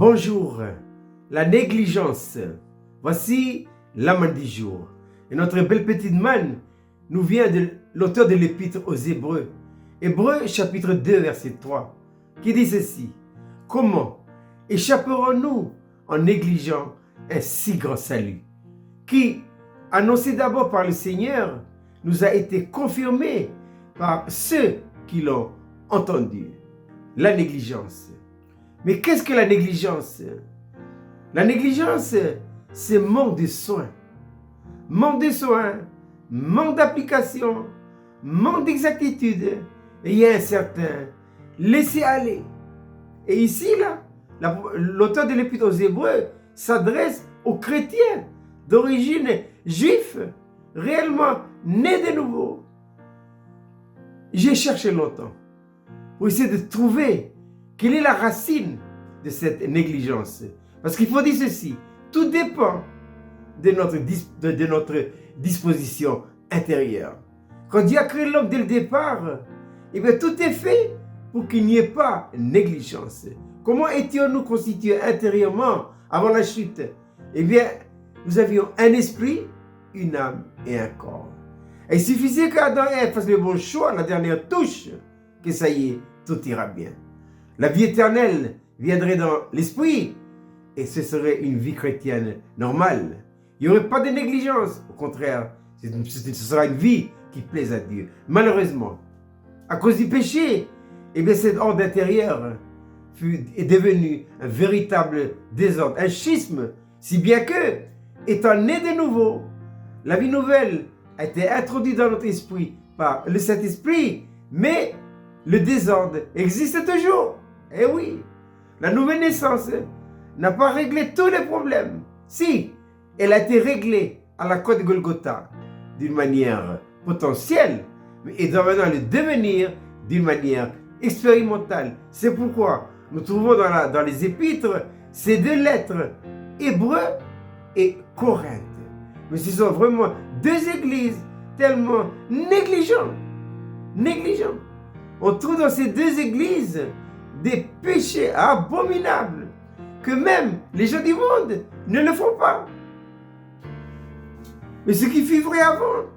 Bonjour, la négligence. Voici la manne du jour. Et notre belle petite manne nous vient de l'auteur de l'épître aux Hébreux. Hébreux chapitre 2 verset 3 qui dit ceci. Comment échapperons-nous en négligeant un si grand salut qui, annoncé d'abord par le Seigneur, nous a été confirmé par ceux qui l'ont entendu. La négligence. Mais qu'est-ce que la négligence? La négligence, c'est manque de soins. Manque de soins, manque d'application, manque d'exactitude. Et il y a un certain laisser aller. Et ici, là, l'auteur de l'épître aux Hébreux s'adresse aux chrétiens d'origine juive, réellement nés de nouveau. J'ai cherché longtemps pour essayer de trouver quelle est la racine de cette négligence. Parce qu'il faut dire ceci, tout dépend de notre disposition intérieure. Quand Dieu a créé l'homme dès le départ, eh bien, tout est fait pour qu'il n'y ait pas de négligence. Comment étions-nous constitués intérieurement avant la chute? Eh bien, nous avions un esprit, une âme et un corps. Et il suffisait qu'Adam et Ève fassent le bon choix, la dernière touche, que ça y est, tout ira bien. La vie éternelle viendrait dans l'esprit et ce serait une vie chrétienne normale. Il n'y aurait pas de négligence. Au contraire, ce sera une vie qui plaise à Dieu. Malheureusement, à cause du péché, eh bien cet ordre intérieur est devenu un véritable désordre, un schisme, si bien que, étant né de nouveau, la vie nouvelle a été introduite dans notre esprit par le Saint-Esprit, mais le désordre existe toujours. Eh oui, la nouvelle naissance n'a pas réglé tous les problèmes. Si, elle a été réglée à la croix de Golgotha d'une manière potentielle, mais elle doit maintenant le devenir d'une manière expérimentale. C'est pourquoi nous trouvons dans les épîtres ces deux lettres, Hébreux et Corinthe. Mais ce sont vraiment deux églises tellement négligentes. On trouve dans ces deux églises des péchés abominables que même les gens du monde ne le font pas. Mais ce qui fut vrai avant,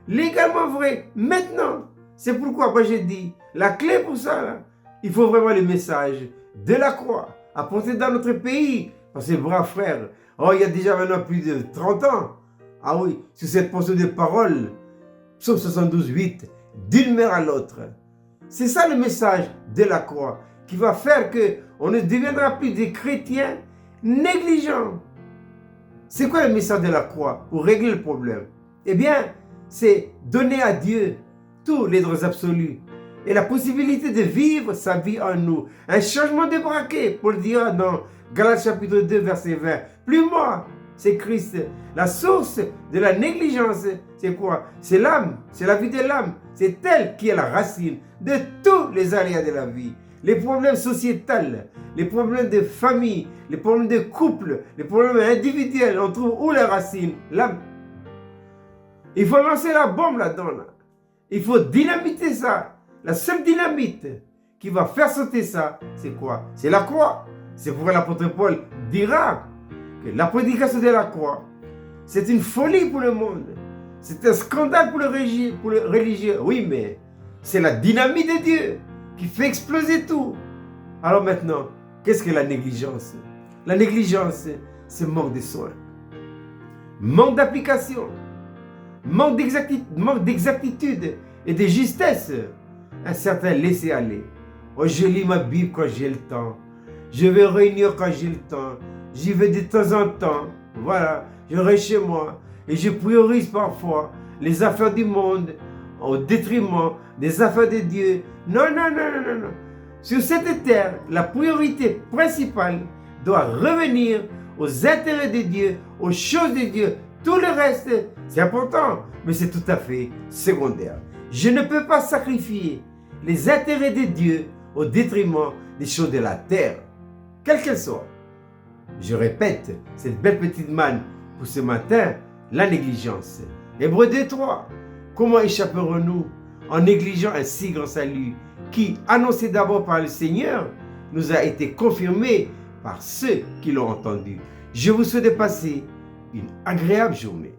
légalement vrai maintenant. C'est pourquoi moi j'ai dit, la clé pour ça, là, il faut vraiment le message de la croix apporté dans notre pays par ces braves frères. Oh, il y a déjà maintenant plus de 30 ans. Ah oui, sur cette portion de parole, Psaume 72, 8, d'une mère à l'autre. C'est ça le message de la croix qui va faire qu'on ne deviendra plus des chrétiens négligents. C'est quoi le message de la croix pour régler le problème? Eh bien, c'est donner à Dieu tous les droits absolus et la possibilité de vivre sa vie en nous. Un changement de braquet, pour le dire dans Galates chapitre 2, verset 20. Plus moi, c'est Christ. La source de la négligence, c'est quoi? C'est l'âme, c'est la vie de l'âme. C'est elle qui est la racine de tous les aléas de la vie. Les problèmes sociétals, les problèmes de famille, les problèmes de couple, les problèmes individuels, on trouve où les racines? L'âme. Il faut lancer la bombe là-dedans. Là. Il faut dynamiter ça. La seule dynamite qui va faire sauter ça, c'est quoi? C'est la croix. C'est pourquoi l'apôtre Paul dira que la prédication de la croix, c'est une folie pour le monde. C'est un scandale pour le religieux. Oui, mais c'est la dynamite de Dieu qui fait exploser tout. Alors maintenant, qu'est-ce que la négligence? La négligence, c'est manque de soins, manque d'application, manque d'exactitude et de justesse, un certain laisser-aller. Oh, je lis ma Bible quand j'ai le temps. Je vais réunir quand j'ai le temps. J'y vais de temps en temps. Voilà, je reste chez moi et je priorise parfois les affaires du monde au détriment des affaires de Dieu. Non. Sur cette terre, la priorité principale doit revenir aux intérêts de Dieu, aux choses de Dieu. Tout le reste, c'est important, mais c'est tout à fait secondaire. Je ne peux pas sacrifier les intérêts de Dieu au détriment des choses de la terre, quelles qu'elles soient. Je répète, cette belle petite manne pour ce matin, la négligence. Hébreux 2, 3. Comment échapperons-nous en négligeant un si grand salut qui, annoncé d'abord par le Seigneur, nous a été confirmé par ceux qui l'ont entendu. Je vous souhaite de passer une agréable journée.